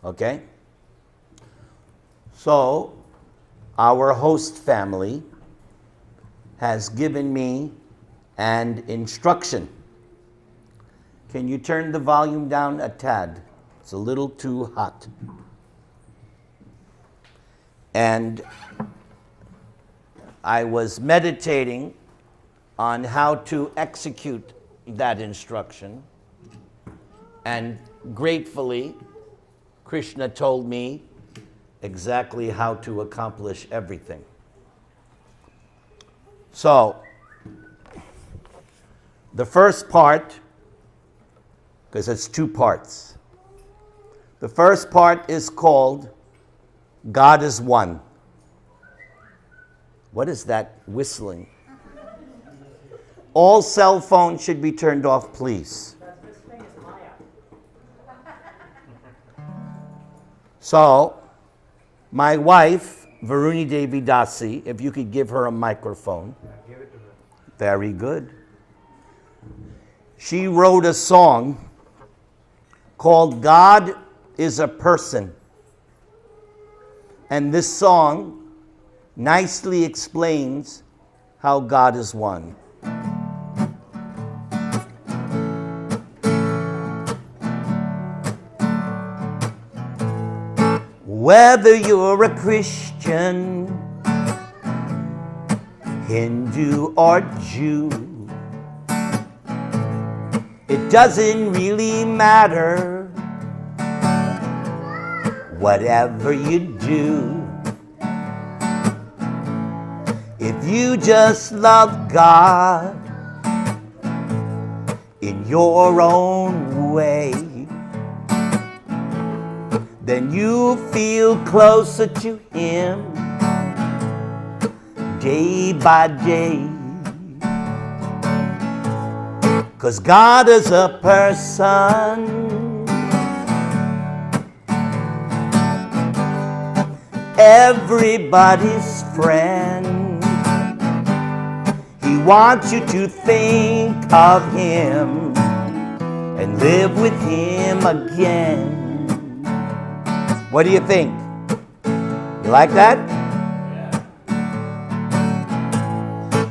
Okay? So, our host family has given me an instruction. Can you turn the volume down a tad? It's a little too hot. And I was meditating on how to execute that instruction. And gratefully, Krishna told me exactly how to accomplish everything. So, the first part, because it's two parts. The first part is called God is One. What is that whistling? All cell phones should be turned off, please. So, my wife, Väruni Devi Dasi, if you could give her a microphone. Give it to her. Very good. She wrote a song called God is a Person. And this song nicely explains how God is one. Whether you're a Christian, Hindu or Jew, it doesn't really matter. Whatever you do, if you just love God in your own way, then you feel closer to Him day by day. 'Cause God is a person, everybody's friend. He wants you to think of Him and live with Him again. What do you think? You like that? Yeah.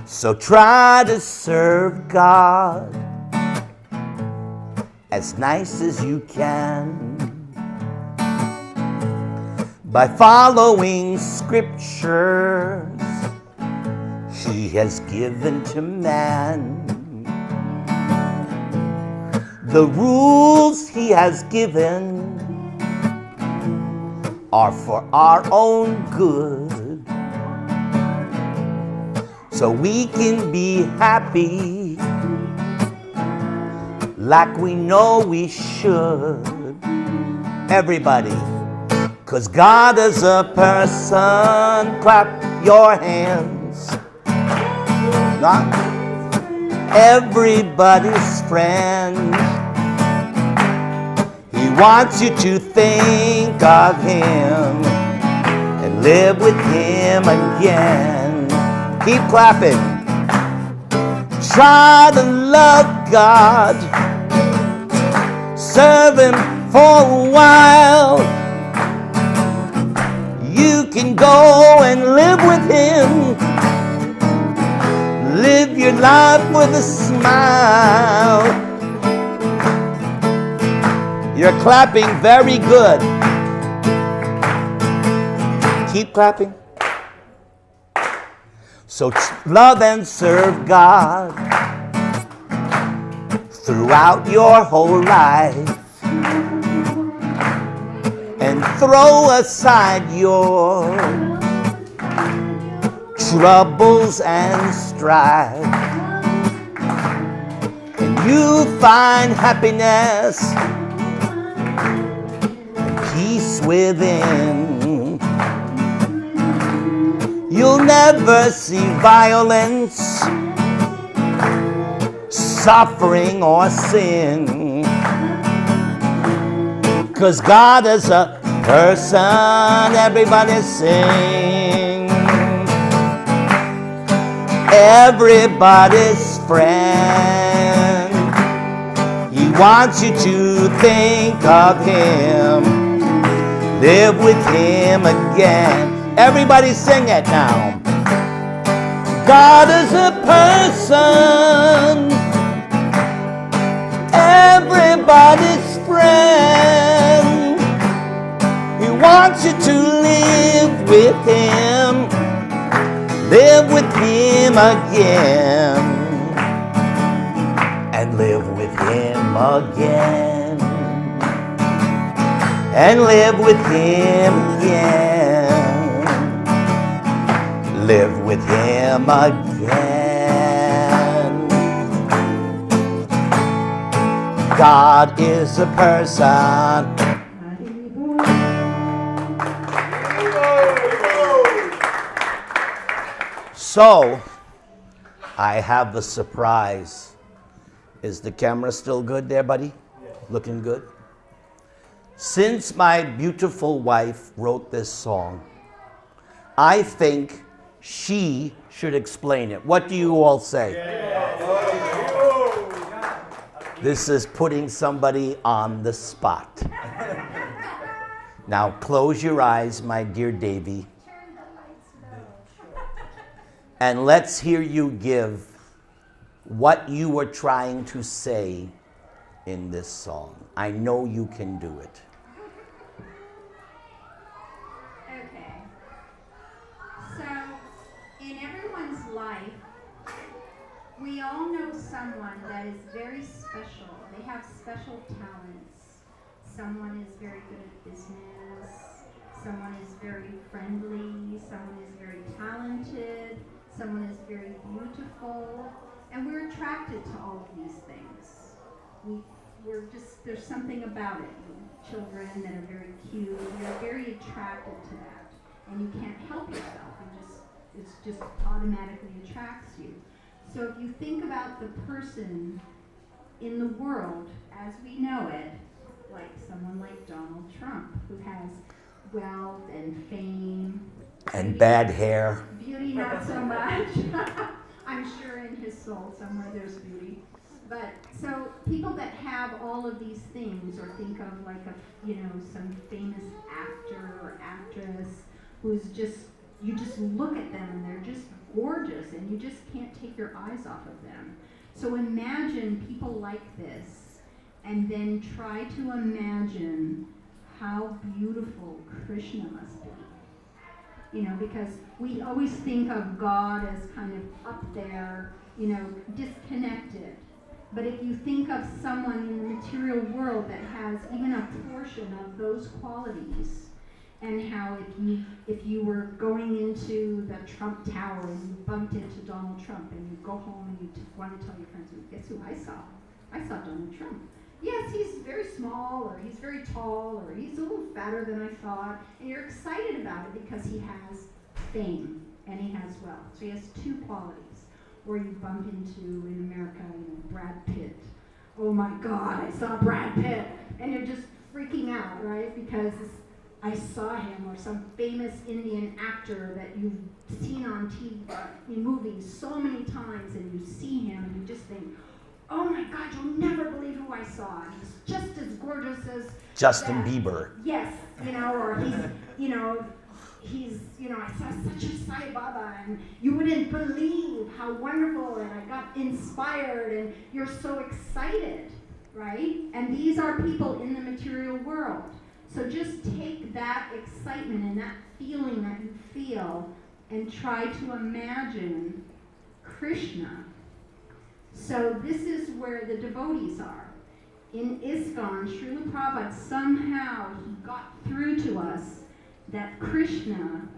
So try to serve God as nice as you can by following scriptures He has given to man. The rules He has given are for our own good, so we can be happy like we know we should. Everybody. 'Cause God is a person. Clap your hands. Not everybody's friend. He wants you to think of Him and live with Him again. Keep clapping. Try to love God. Serve Him for a while. You can go and live with Him. Live your life with a smile. You're clapping very good. Keep clapping. So love and serve God throughout your whole life. And throw aside your troubles and strife, and you find happiness and peace within. You'll never see violence, suffering, or sin. 'Cause God is a person. Everybody sing. Everybody's friend. He wants you to think of Him live with him again. Everybody sing it now. God is a person, everybody's friend. He wants you to live with him again, and live with him again, and live with him again, live with him again. God is a person. So, I have a surprise. Is the camera still good there, buddy? Yeah. Looking good? Since my beautiful wife wrote this song, I think she should explain it. What do you all say? Yeah. This is putting somebody on the spot. Now, close your eyes, my dear Davy. And let's hear you give what you were trying to say in this song. I know you can do it. Okay. So, in everyone's life, we all know someone that is very special. They have special talents. Someone is very good at business. Someone is very friendly. Someone is very talented. Someone is very beautiful, and we're attracted to all of these things. There's something about it. Children that are very cute, you're very attracted to that, and you can't help yourself. It just automatically attracts you. So if you think about the person in the world as we know it, like someone like Donald Trump, who has wealth and fame, and bad hair. Beauty, not so much. I'm sure in his soul somewhere there's beauty. But so people that have all of these things, or think of like some famous actor or actress who's you just look at them and they're just gorgeous and you just can't take your eyes off of them. So imagine people like this, and then try to imagine how beautiful Krishna must be. Because we always think of God as kind of up there, disconnected. But if you think of someone in the material world that has even a portion of those qualities, and how if you were going into the Trump Tower and you bumped into Donald Trump and you go home and you want to tell your friends, guess who I saw? I saw Donald Trump. Yes, he's very small, or he's very tall, or he's a little fatter than I thought, and you're excited about it because he has fame and he has wealth. So he has two qualities. Or you bump into, in America, Brad Pitt. Oh my God, I saw Brad Pitt, and you're just freaking out, right? Because I saw him, or some famous Indian actor that you've seen on TV, in movies so many times, and you see him, and you just think, oh my God, you'll never believe who I saw. He's just as gorgeous as Justin Bieber. Yes, or he's, I saw such a Sai Baba, and you wouldn't believe how wonderful, and I got inspired, and you're so excited, right? And these are people in the material world. So just take that excitement and that feeling that you feel and try to imagine Krishna. So this is where the devotees are. In ISKCON, Srila Prabhupada somehow he got through to us that Krishna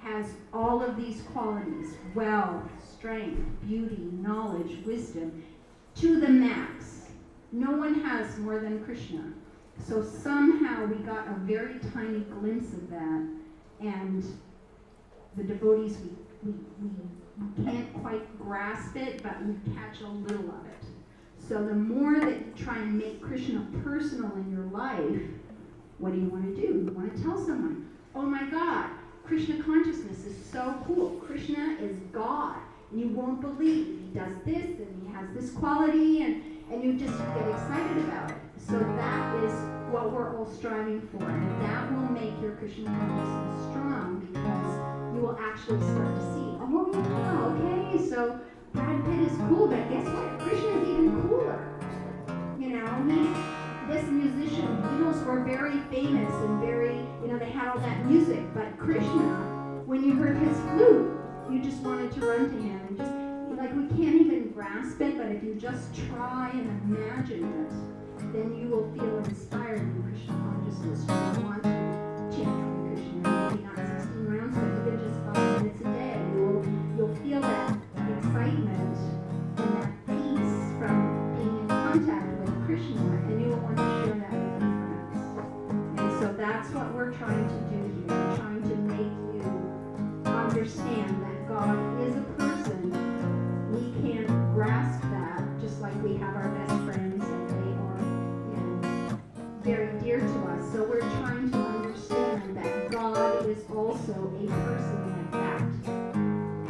has all of these qualities: wealth, strength, beauty, knowledge, wisdom, to the max. No one has more than Krishna. So somehow we got a very tiny glimpse of that, and the devotees, we can't quite grasp it, but we catch a little of it. So the more that you try and make Krishna personal in your life, what do? You want to tell someone, oh my God, Krishna consciousness is so cool. Krishna is God. And you won't believe he does this, and he has this quality, and you just get excited about it. So that is what we're all striving for. And that will make your Krishna consciousness strong, because you will actually start to see, oh yeah, okay, so Brad Pitt is cool, but guess what? Krishna is even cooler. You know, this musician, Beatles were very famous and very, you know, they had all that music, but Krishna, when you heard his flute, you just wanted to run to him and just, like, we can't even grasp it, but if you just try and imagine it, then you will feel inspired in Krishna consciousness. You will want to chant Hare Krishna, maybe not 16 rounds, but even just 5 minutes a day. You'll feel that excitement and that peace from being in contact with Krishna, and you will want to share that with your friends. And so that's what we're trying to do here. We're trying to make you understand that God is a person. We can't grasp that, just like we have our best friends and they are, you know, very dear to us. So we're trying to understand that God is also a person like that.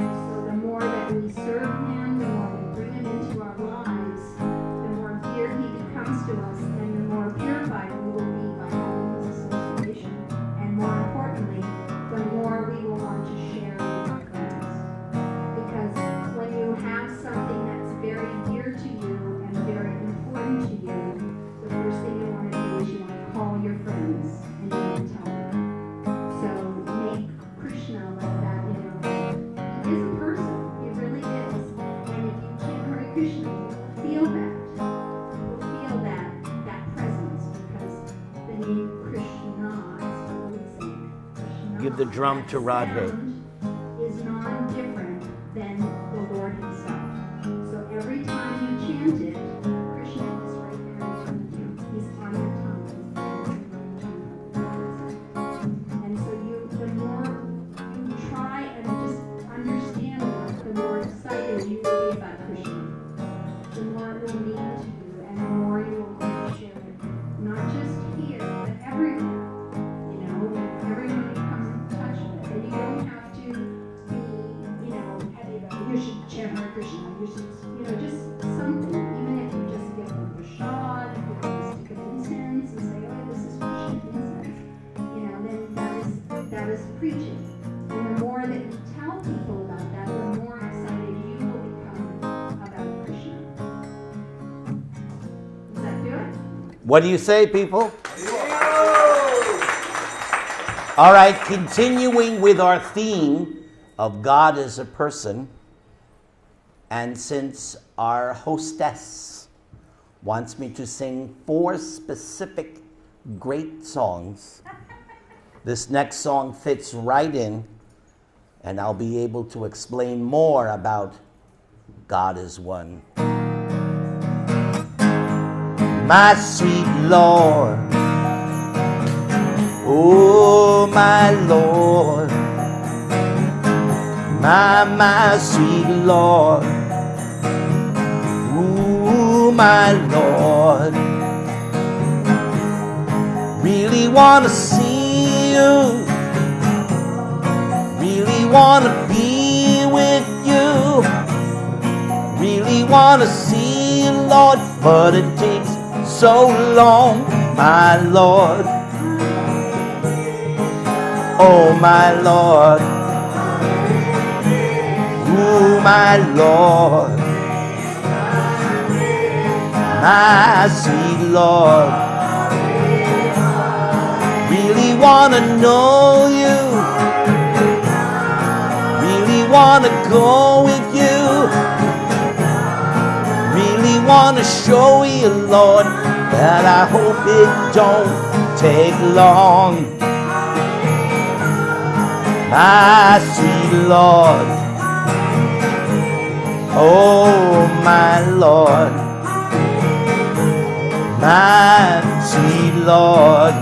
And so the more that we serve Him, the more we bring Him into our lives, the more dear He becomes to us, and the more purified we will be by having His association. And more importantly, the more we will want to share with our friends. Because when you have something that's very dear to you and very important to you, the first thing you want to do is you want to call your friends and you want to tell them. So make Krishna like that, you know. He is a person. He really is. And if you chant Hare Krishna, you will feel that. You will feel that presence, because the name Krishna, as we would say, Krishna, Give the drum to Radhe. is non-different than the Lord Himself. So every time you chant it, Krishna is right there in front of you. He's on your tongue. And so the more you try and just understand that, the more excited you will be about Krishna. The more it will mean to you, and the more you will want to share it. Not just here, but everywhere. You know, everyone you come in touch with. And you don't have to be, you know, you should chant Hare Krishna. You should, you know, just something. Even if you just give them a prasad, if you just stick of incense and say, oh, this is Krishna incense, you know, then that is preaching. And the more that you tell people about that, the more excited you will become about Krishna. Does that do it? What do you say, people? All right, continuing with our theme of God as a person, and since our hostess wants me to sing 4 specific great songs, this next song fits right in, and I'll be able to explain more about God as one. My sweet Lord, oh my Lord, my sweet Lord, ooh my Lord, really wanna see you, really wanna be with you, really wanna see you, Lord, but it takes so long, my Lord. Oh my Lord, ooh my Lord, my sweet Lord, really wanna know you, really wanna go with you, really wanna show you, Lord, that I hope it don't take long. My sweet Lord, oh my Lord, my sweet Lord,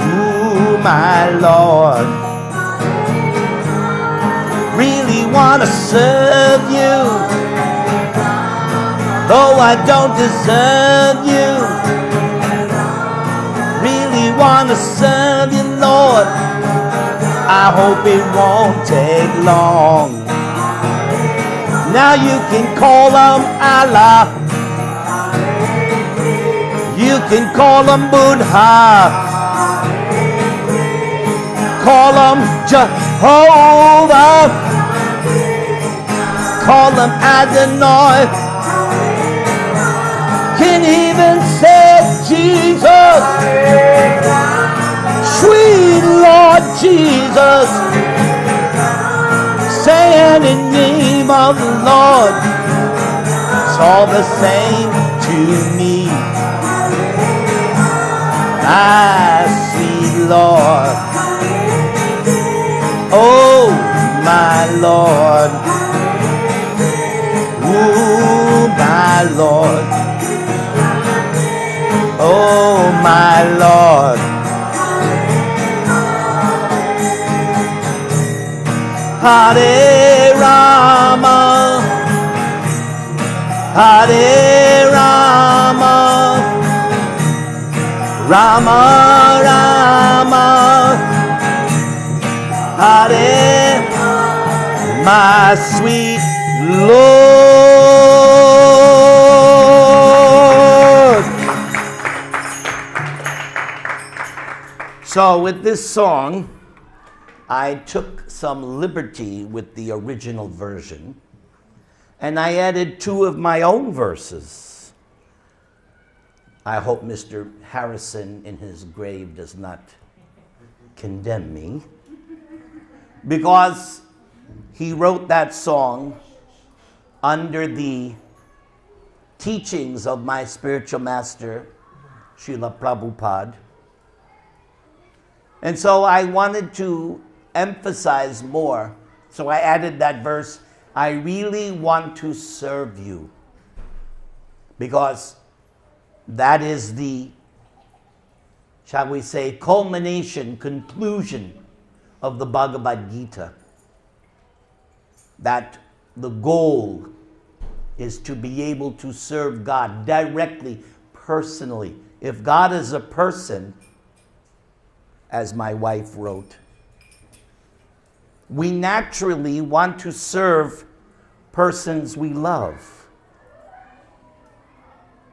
ooh my Lord, really wanna serve you, though I don't deserve you, really wanna serve you, Lord, I hope it won't take long. Now you can call him Allah, You can call him Buddha. Call him Jehovah. Call him Adonai. Can even say Jesus. Sweet Lord Jesus. Saying in the name of the Lord. It's all the same to me. My sweet Lord. Oh, my Lord. Oh, my Lord. Oh, my Lord. Hare Rama. Hare Rama. Rama Rama. Hare, my sweet Lord. So with this song, I took some liberty with the original version, and I added 2 of my own verses. I hope Mr. Harrison in his grave does not condemn me, because he wrote that song under the teachings of my spiritual master, Srila Prabhupada. And so I wanted to emphasize more. So I added that verse, I really want to serve you. Because that is the, shall we say, culmination, conclusion of the Bhagavad Gita. That the goal is to be able to serve God directly, personally. If God is a person, as my wife wrote, we naturally want to serve persons we love.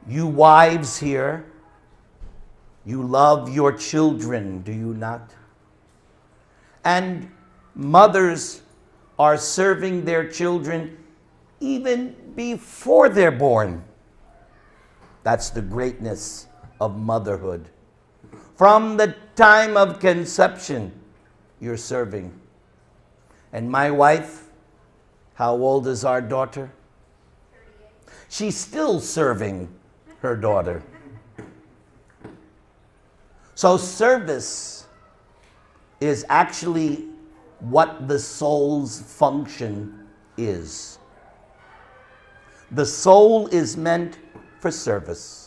You wives here, you love your children, do you not? And mothers are serving their children even before they're born. That's the greatness of motherhood. From the time of conception, you're serving. And my wife, how old is our daughter? 38. She's still serving her daughter. So service is actually what the soul's function is. The soul is meant for service.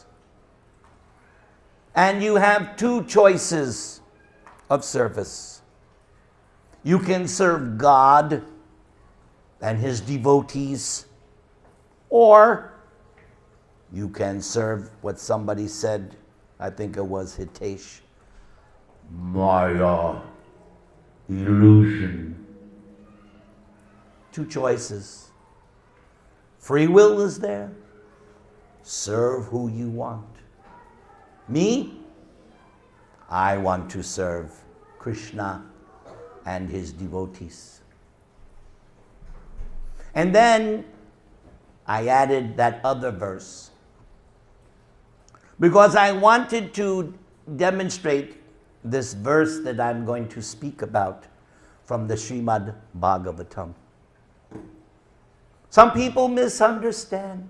And you have 2 choices of service. You can serve God and His devotees, or you can serve what somebody said, I think it was Hitesh, Maya, illusion. 2 choices. Free will is there. Serve who you want. Me, I want to serve Krishna and his devotees. And then I added that other verse because I wanted to demonstrate this verse that I'm going to speak about from the Srimad Bhagavatam. Some people misunderstand.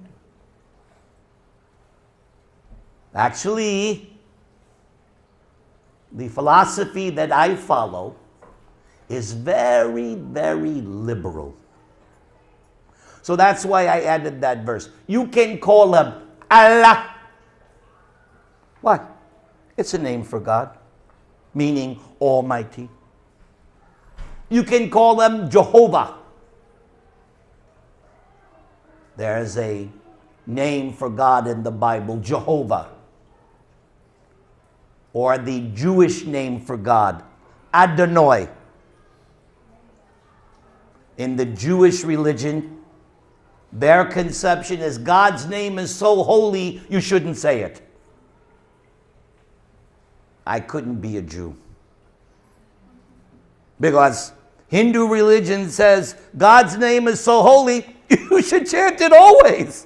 Actually, the philosophy that I follow is very, very liberal. So that's why I added that verse. You can call him Allah. Why? It's a name for God, meaning Almighty. You can call him Jehovah. There's a name for God in the Bible, Jehovah. Or the Jewish name for God, Adonai. In the Jewish religion, their conception is God's name is so holy, you shouldn't say it. I couldn't be a Jew. Because Hindu religion says God's name is so holy, you should chant it always.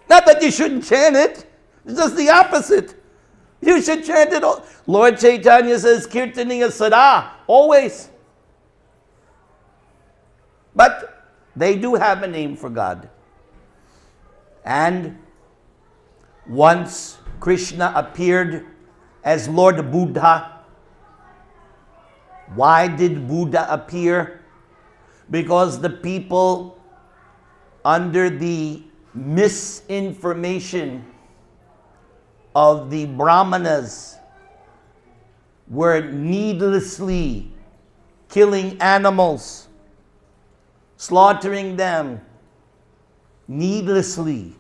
Not that you shouldn't chant it. It's just the opposite. You should chant it all. Lord Chaitanya says, Kirtaniya Sada, always. But they do have a name for God. And once Krishna appeared as Lord Buddha. Why did Buddha appear? Because the people, under the misinformation of the Brahmanas, were needlessly killing animals, slaughtering them needlessly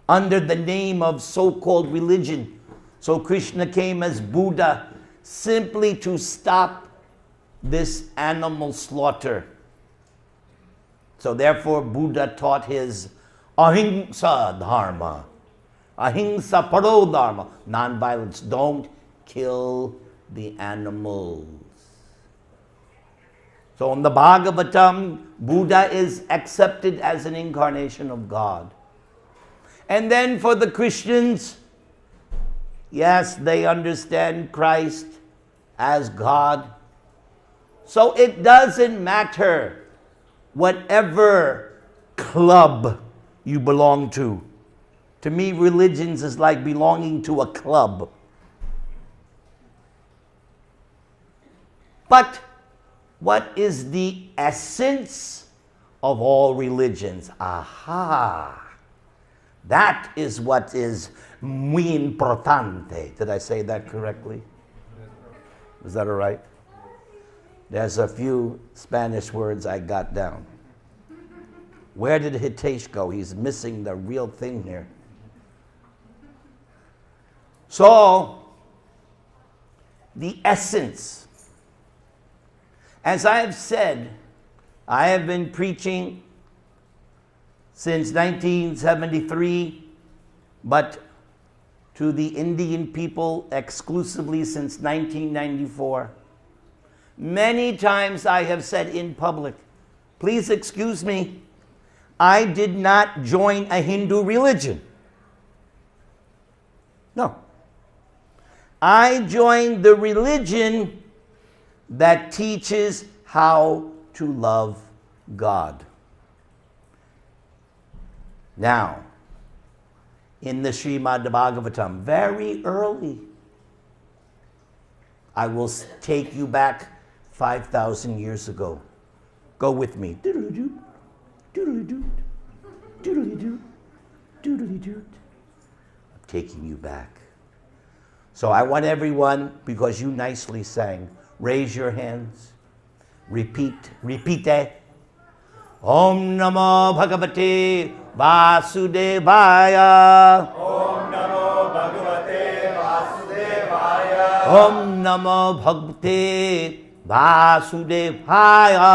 under the name of so-called religion. So Krishna came as Buddha simply to stop this animal slaughter. So therefore Buddha taught his ahimsa dharma, ahimsa paro dharma, non-violence. Don't kill the animals. So in the Bhagavatam, Buddha is accepted as an incarnation of God. And then for the Christians, yes, they understand Christ as God. So it doesn't matter whatever club you belong to. To me, religions is like belonging to a club. But what is the essence of all religions? Aha! That is what is muy importante. Did I say that correctly? Is that all right? There's a few Spanish words I got down. Where did Hitesh go? He's missing the real thing here. So, the essence. As I have said, I have been preaching since 1973, but to the Indian people exclusively since 1994. Many times I have said in public, please excuse me, I did not join a Hindu religion. No. I joined the religion that teaches how to love God. Now, in the Srimad Bhagavatam, very early, I will take you back 5,000 years ago. Go with me. Doodly-doo, doodly-doo, doodly-doo, doodly-doo. I'm taking you back. So I want everyone, because you nicely sang, raise your hands. Repeat it. Om Namo Bhagavate Vasudevaya. Om Namo Bhagavate Vasudevaya. Om Namo Bhagavate Vasudevaya.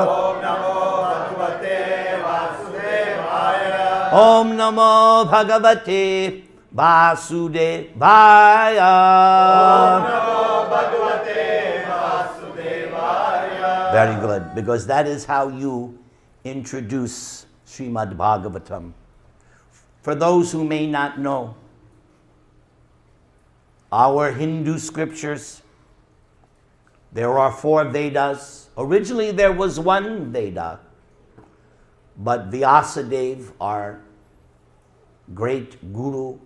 Om Namo Bhagavate Vasudevaya. Om Namo Bhagavate Vasudevaya. Om Namo Bhagavate Vasudevaya. Very good, because that is how you introduce Srimad Bhagavatam. For those who may not know, our Hindu scriptures, there are 4 Vedas. Originally there was 1 Veda, but Vyasadeva, our great guru,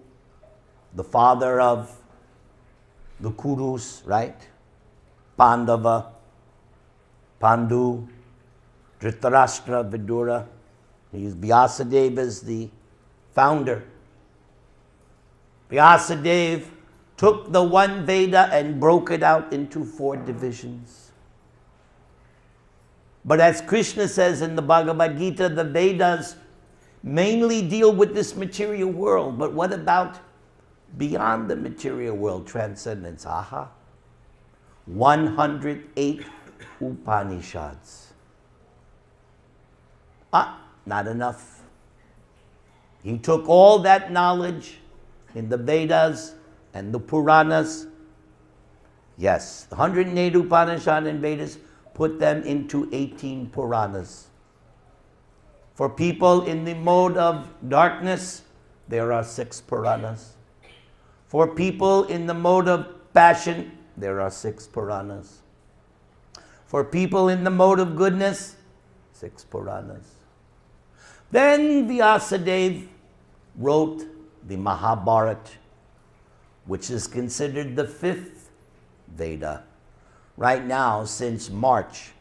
the father of the Kurus, right? Pandava, Pandu, Dhritarashtra, Vidura. Vyasadeva is the founder. Vyasadeva took the 1 Veda and broke it out into 4 divisions. But as Krishna says in the Bhagavad Gita, the Vedas mainly deal with this material world. But what about beyond the material world, transcendence? Aha. 108 Upanishads. Not enough. He took all that knowledge in the Vedas And the Puranas, yes, 108 Upanishads and Vedas, put them into 18 Puranas. For people in the mode of darkness, there are 6 Puranas. For people in the mode of passion, there are 6 Puranas. For people in the mode of goodness, 6 Puranas. Then Vyasadeva wrote the Mahabharata, which is considered the 5th Veda. Right now, since March,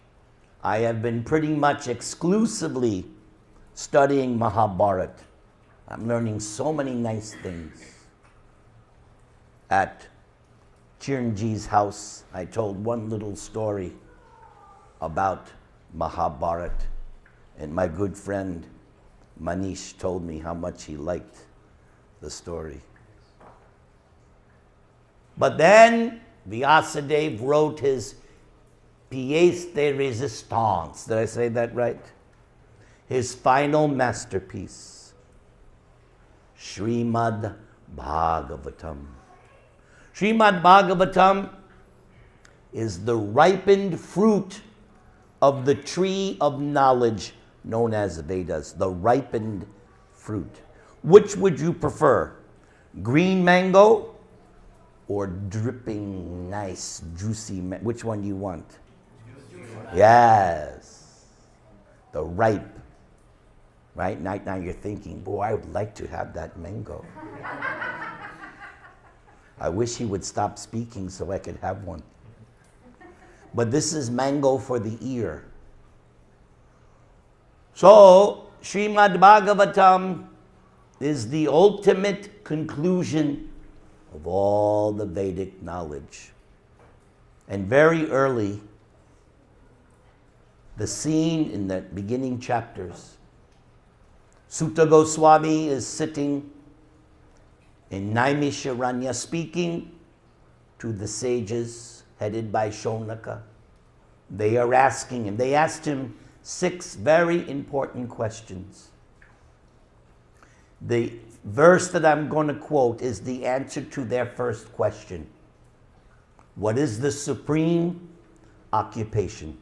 I have been pretty much exclusively studying Mahabharata. I'm learning so many nice things. At Chiranjeev's house, I told one little story about Mahabharata, and my good friend Manish told me how much he liked the story. But then Vyasadeva wrote his pièce de résistance. Did I say that right? His final masterpiece, Srimad Bhagavatam. Srimad Bhagavatam is the ripened fruit of the tree of knowledge known as Vedas, the ripened fruit. Which would you prefer? Green mango or dripping, nice, juicy mango? Which one do you want? Yes. The ripe. Right? Now you're thinking, boy, I would like to have that mango. I wish he would stop speaking so I could have one. But this is mango for the ear. So, Srimad Bhagavatam is the ultimate conclusion of all the Vedic knowledge. And very early, the scene in the beginning chapters, Sutta Goswami is sitting in Naimisharanya speaking to the sages headed by Shonaka. They are asking him, they asked him 6 very important questions. The verse that I'm going to quote is the answer to their first question. What is the supreme occupation?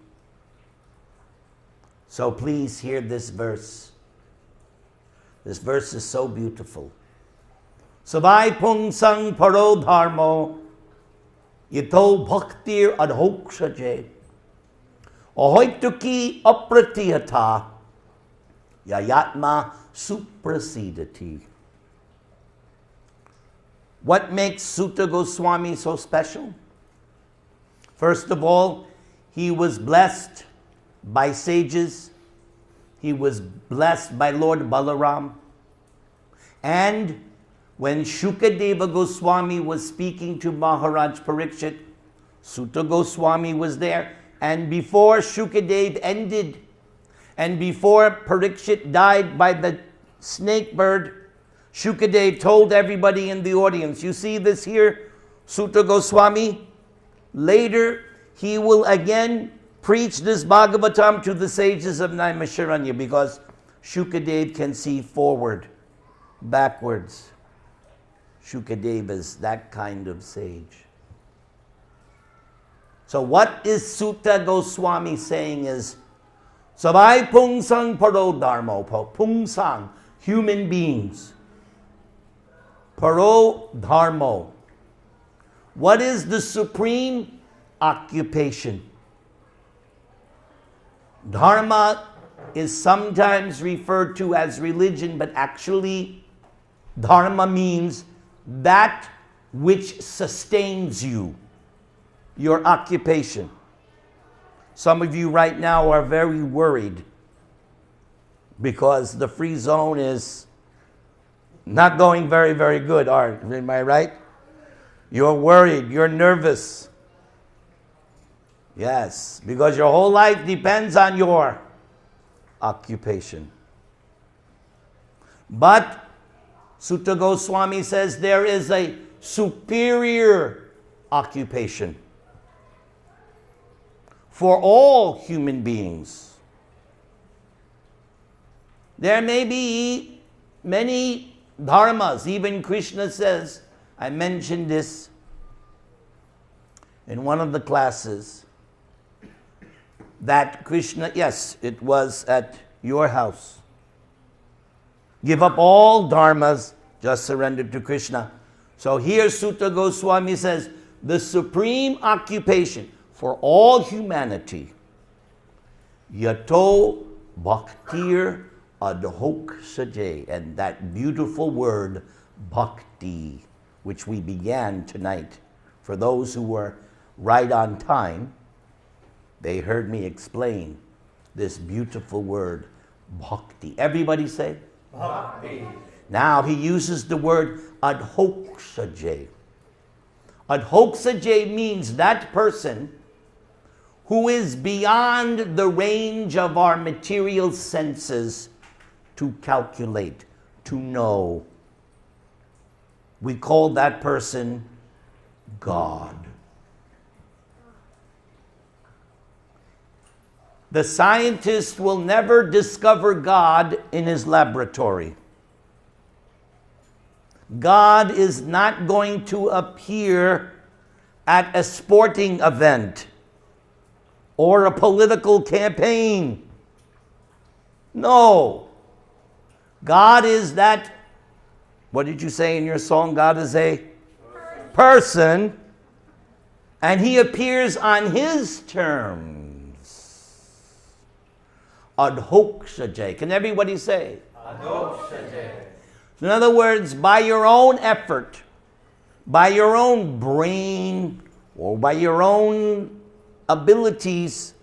So please hear this verse. This verse is so beautiful. Savai pung sang paro dharmo yito bhaktir adhokshaje ahoituki apratihata yayatma suprasidati. What makes Sutta Goswami so special? First of all, he was blessed by sages. He was blessed by Lord Balaram. And when Shukadeva Goswami was speaking to Maharaj Parikshit, Sutta Goswami was there. And before Shukadeva ended, and before Parikshit died by the snake bird, Shukadeva told everybody in the audience, you see this here, Sutta Goswami? Later, he will again preach this Bhagavatam to the sages of Naimisharanya, because Shukadeva can see forward, backwards. Shukadeva is that kind of sage. So what is Sutta Goswami saying is, Savai pung sang paro dharmo, pung sang, human beings. Paro dharmo. What is the supreme occupation? Dharma is sometimes referred to as religion, but actually dharma means that which sustains you, your occupation. Some of you right now are very worried because the free zone is not going very, very good. Am I right? You're worried, you're nervous. Yes, because your whole life depends on your occupation. But Sutta Goswami says there is a superior occupation for all human beings. There may be many dharmas. Even Krishna says, I mentioned this in one of the classes that Krishna, yes, it was at your house. Give up all dharmas, just surrender to Krishna. So here Sutta Goswami says, the supreme occupation for all humanity, yato bhaktir adhok sajay, and that beautiful word, bhakti, which we began tonight. For those who were right on time, they heard me explain this beautiful word, bhakti. Everybody say? Bhakti. Now he uses the word adhoksajay. Adhoksajay means that person who is beyond the range of our material senses to calculate, to know. We call that person God. The scientist will never discover God in his laboratory. God is not going to appear at a sporting event or a political campaign. No. God is that, what did you say in your song? God is a person, and he appears on his terms. Adhoksajay. Can everybody say? Adhoksajay. In other words, by your own effort, by your own brain, or by your own abilities,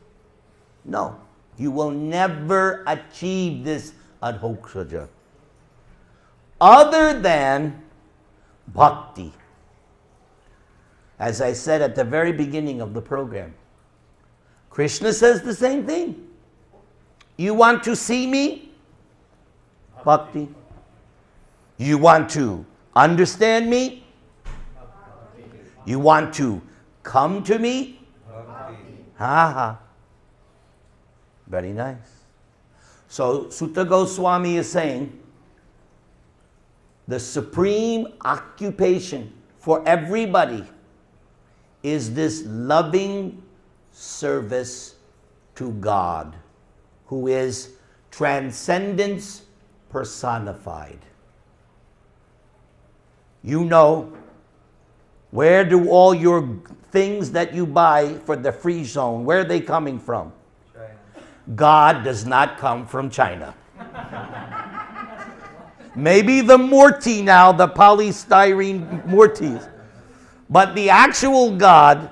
no, you will never achieve this adhoksajay. Other than bhakti. As I said at the very beginning of the program, Krishna says the same thing. You want to see me? Bhakti. You want to understand me? You want to come to me? Ha ha. Very nice. So Sutta Goswami is saying the supreme occupation for everybody is this loving service to God, who is transcendence personified. You know, where do all your things that you buy for the free zone, where are they coming from? China. God does not come from China. Maybe the murti now, the polystyrene murtis. But the actual God,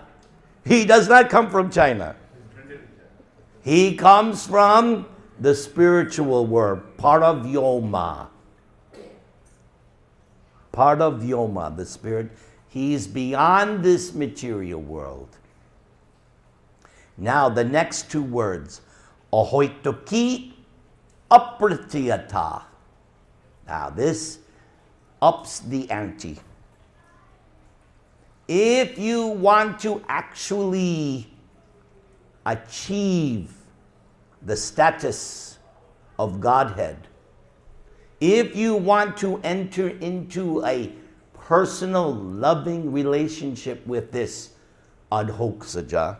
he does not come from China. He comes from the spiritual world, part of Yoma. Part of Yoma, the spirit. He's beyond this material world. Now the next two words, ahoitoki apratiyata. Now this ups the ante. If you want to actually achieve the status of Godhead, if you want to enter into a personal, loving relationship with this adhoksajay,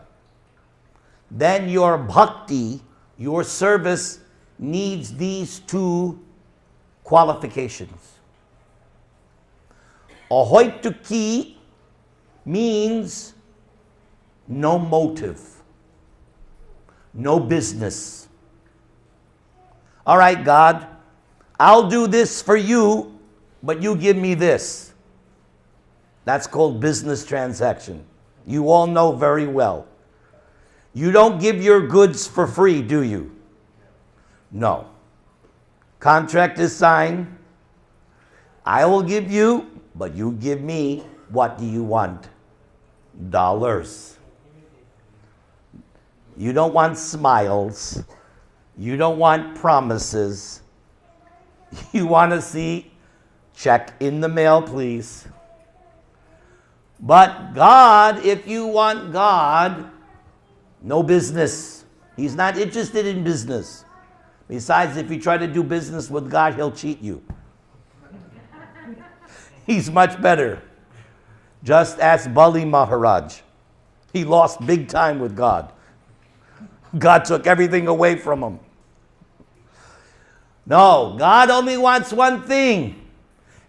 then your bhakti, your service, needs these two qualifications. Ahoituki means no motive, no business. All right, God, I'll do this for you, but you give me this. That's called business transaction. You all know very well. You don't give your goods for free, do you? No. Contract is signed. I will give you, but you give me. What do you want? Dollars. You don't want smiles. You don't want promises. You want to see, check in the mail, please. But God, if you want God, no business. He's not interested in business. Besides, if you try to do business with God, he'll cheat you. He's much better. Just ask Bali Maharaj. He lost big time with God. God took everything away from him. No, God only wants one thing.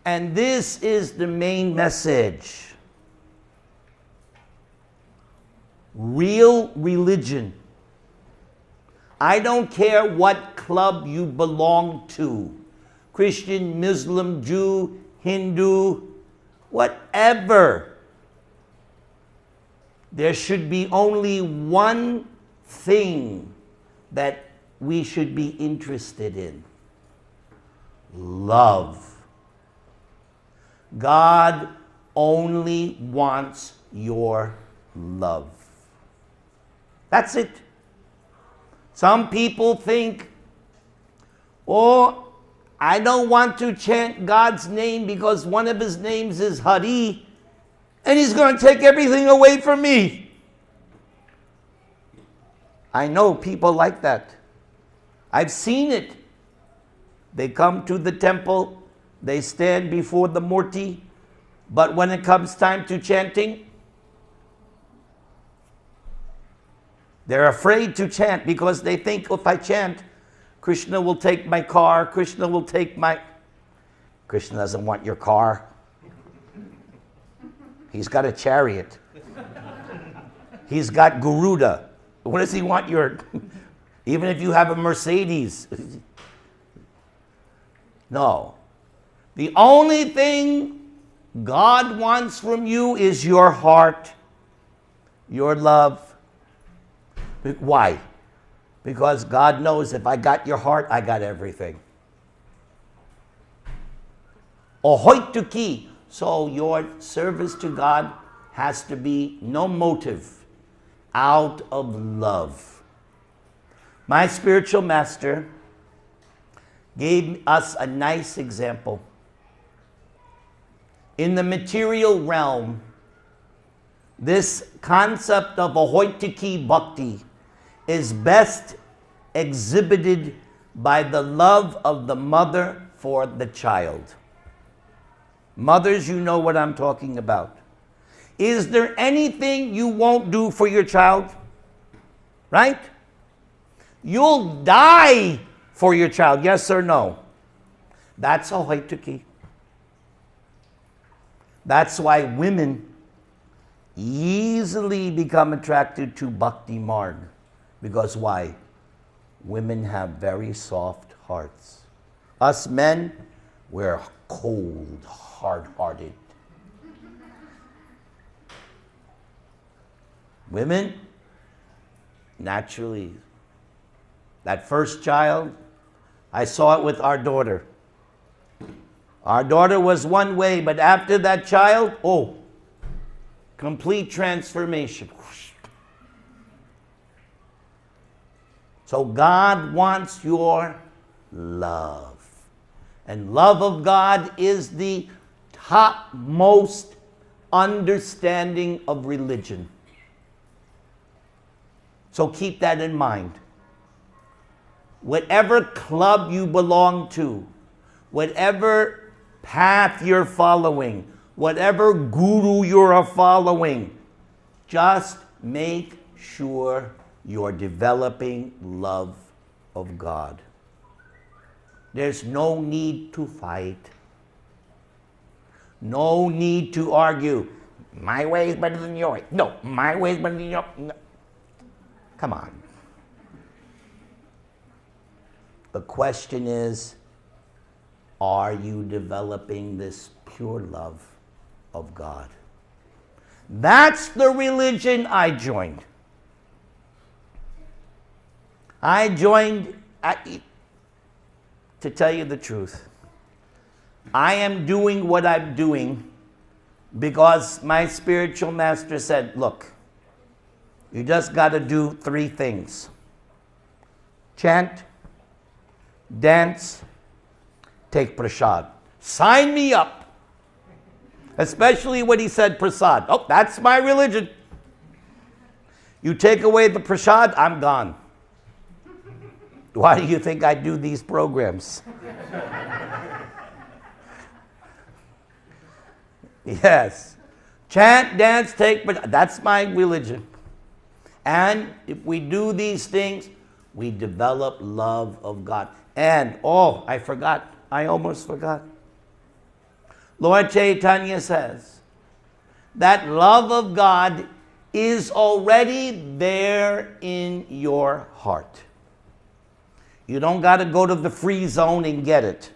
And this is the main message. Real religion. I don't care what club you belong to. Christian, Muslim, Jew, Hindu, whatever. There should be only one thing that we should be interested in. Love. God only wants your love. That's it. Some people think, oh, I don't want to chant God's name because one of his names is Hari, and he's going to take everything away from me. I know people like that. I've seen it. They come to the temple, they stand before the Murti, but when it comes time to chanting, they're afraid to chant because they think if I chant, Krishna will take my car, Krishna will take my... Krishna doesn't want your car. He's got a chariot. He's got Garuda. What does he want your... Even if you have a Mercedes. No. The only thing God wants from you is your heart, your love. Why? Because God knows if I got your heart, I got everything. Ahoituki. So your service to God has to be no motive, out of love. My spiritual master gave us a nice example. In the material realm, this concept of ahoituki bhakti is best exhibited by the love of the mother for the child. Mothers, you know what I'm talking about. Is there anything you won't do for your child? Right? You'll die for your child, yes or no? That's ahoituki. That's why women easily become attracted to bhakti marg. Because why? Women have very soft hearts. Us men, we're cold, hard-hearted. Women, naturally. That first child, I saw it with our daughter. Our daughter was one way, but after that child, oh, complete transformation. So God wants your love. And love of God is the topmost understanding of religion. So keep that in mind. Whatever club you belong to, whatever path you're following, whatever guru you're following, just make sure you're developing love of God. There's no need to fight. No need to argue. My way is better than yours. No, my way is better than yours. No. Come on. The question is, are you developing this pure love of God? That's the religion I joined. I joined, to tell you the truth, I am doing what I'm doing because my spiritual master said, look, you just got to do 3 things. Chant, dance, take prasad. Sign me up. Especially when he said prasad. Oh, that's my religion. You take away the prasad, I'm gone. Why do you think I do these programs? Yes. Chant, dance, but that's my religion. And if we do these things, we develop love of God. And, I forgot. I almost forgot. Lord Chaitanya says that love of God is already there in your heart. You don't got to go to the free zone and get it.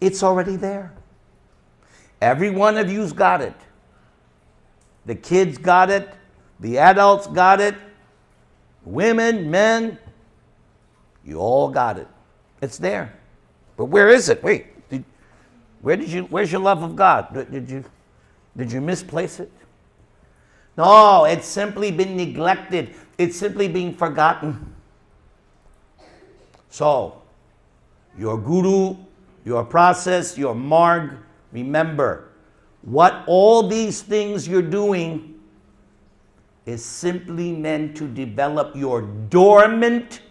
It's already there. Every one of you's got it. The kids got it. The adults got it. Women, men, you all got it. It's there. But where is it? Wait. Where's your love of God? Did you misplace it? No, it's simply been neglected. It's simply being forgotten. So, your guru, your process, your marg, remember, what all these things you're doing is simply meant to develop your dormant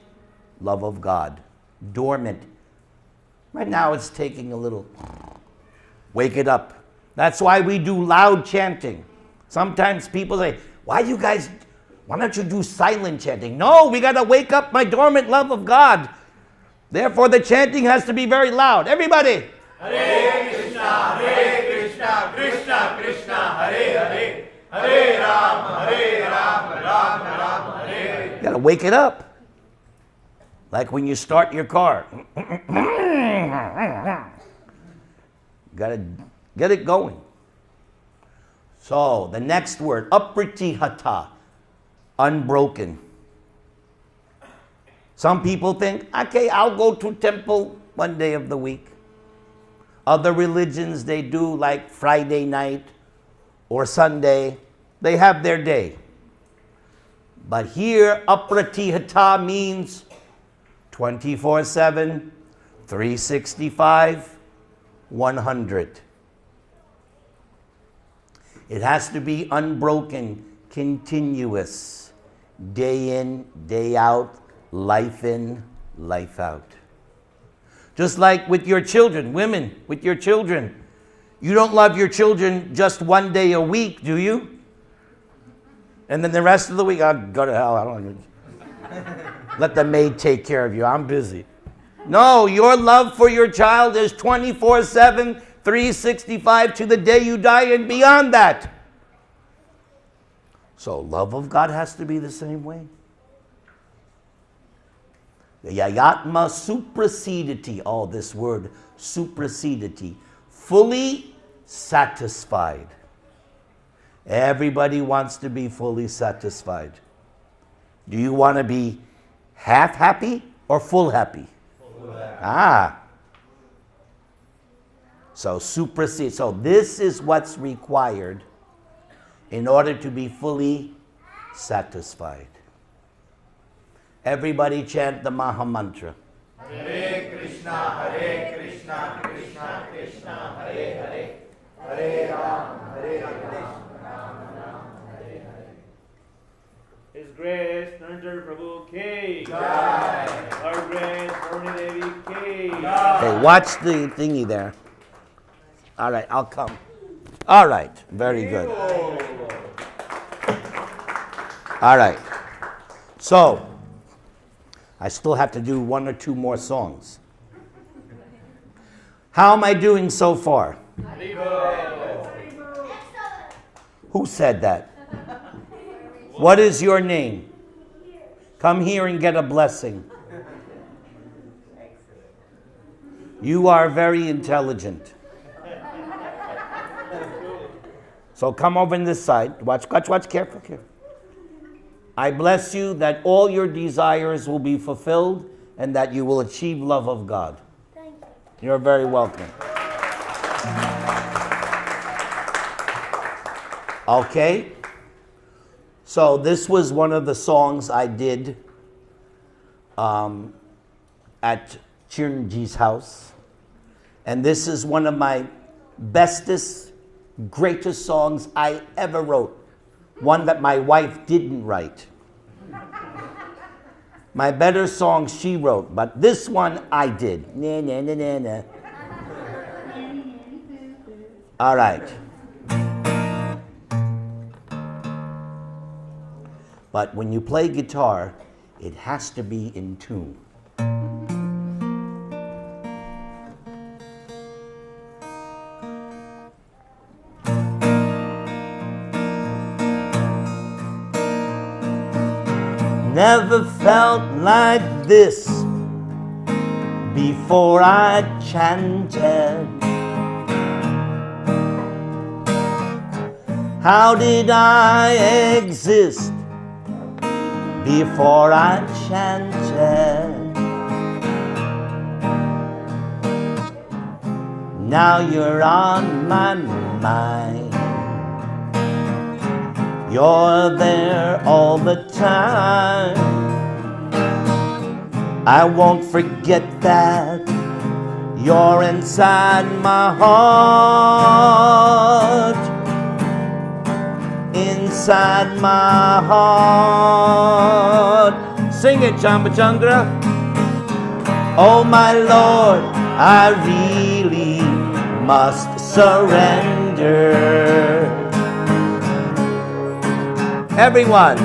love of God. Dormant. Right now it's taking a little. Wake it up. That's why we do loud chanting. Sometimes people say, why don't you do silent chanting? No, we got to wake up my dormant love of God. Therefore, the chanting has to be very loud. Everybody. Hare Krishna, Krishna Krishna, Hare Hare, Hare Ram, Ram Ram, Hare. You got to wake it up. Like when you start your car. Got to get it going. So, the next word, apratihata, unbroken. Some people think, okay, I'll go to temple one day of the week. Other religions, they do like Friday night or Sunday. They have their day. But here, apratihata means 24/7, 365, 100. It has to be unbroken, continuous, day in, day out, life in, life out. Just like with your children, women, with your children. You don't love your children just one day a week, do you? And then the rest of the week, I'll go to hell. I don't let the maid take care of you. I'm busy. No, your love for your child is 24/7, 365 to the day you die and beyond that. So love of God has to be the same way. The yayatma suprasidity, this word, suprasidity, fully satisfied. Everybody wants to be fully satisfied. Do you want to be half happy or full happy? Full happy. So supersede. So this is what's required in order to be fully satisfied. Everybody chant the Maha Mantra. Hare Krishna, Krishna Krishna, Hare Hare, Hare Ram, Ram Ram, Hare Hare. His Grace Narasimha Prabhu Ki Jai. Our Grace Väruni Devi Ki Jai. Hey, watch the thingy there. All right, I'll come. All right, very good. All right. So, I still have to do one or two more songs. How am I doing so far? Who said that? What is your name? Come here and get a blessing. You are very intelligent. So come over on this side. Watch, careful. I bless you that all your desires will be fulfilled and that you will achieve love of God. Thank you. You're very welcome. Okay. So this was one of the songs I did at Chiranjeev's house. And this is one of my bestest, greatest songs I ever wrote. One that my wife didn't write. My better songs she wrote, but this one I did. Na, na, na, na, na. All right. But when you play guitar, it has to be in tune. Never felt like this before I chanted. How did I exist before I chanted? Now you're on my mind. You're there all the time. I won't forget that. You're inside my heart. Inside my heart. Sing it, Chambachandra. Oh my Lord, I really must surrender. Everyone.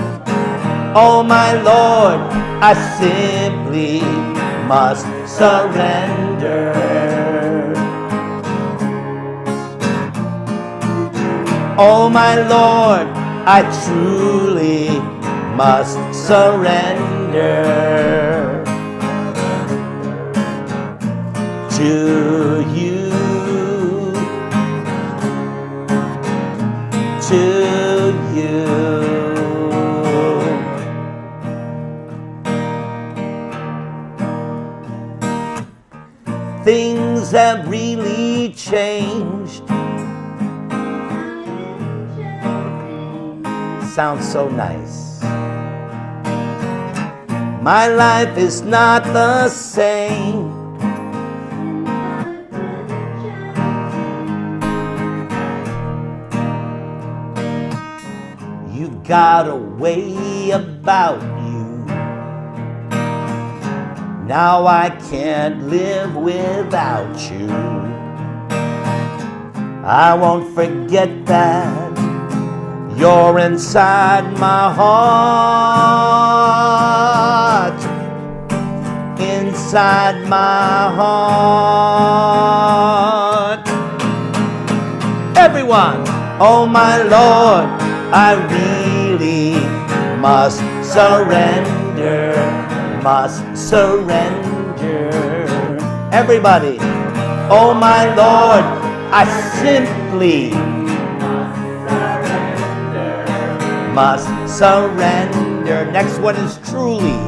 Oh my Lord, I simply must surrender. Oh my Lord, I truly must surrender to you, to you. Things have really changed. Sounds so nice. My life is not the same. You got a way about you. Now I can't live without you. I won't forget that. You're inside my heart. Inside my heart. Everyone. Oh my Lord, I really must surrender. Must surrender. Everybody. Oh my Lord, I simply must surrender. Next one is truly.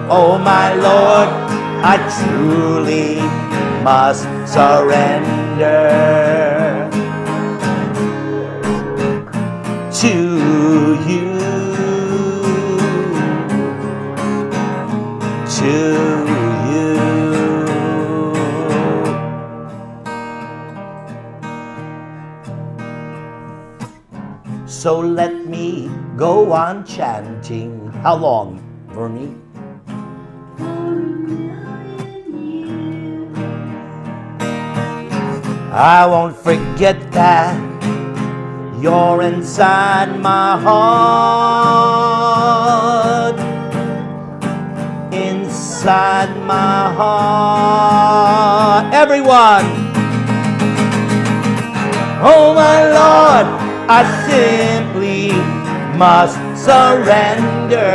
Oh my Lord, I truly must surrender to you. To you. So let me go on chanting. How long, Väruni? I won't forget that. You're inside my heart. Inside my heart. Everyone. Oh my Lord, I simply must surrender.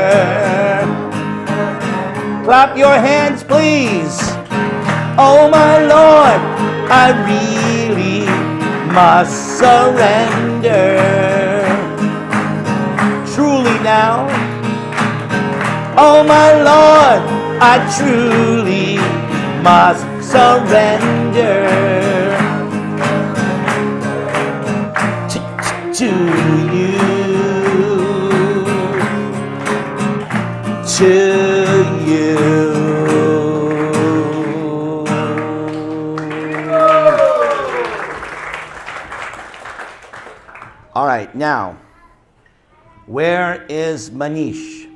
Clap your hands, please. Oh my Lord, I really must surrender. Truly now. Oh my Lord, I truly must surrender to you, to you. All right, now, where is Manish?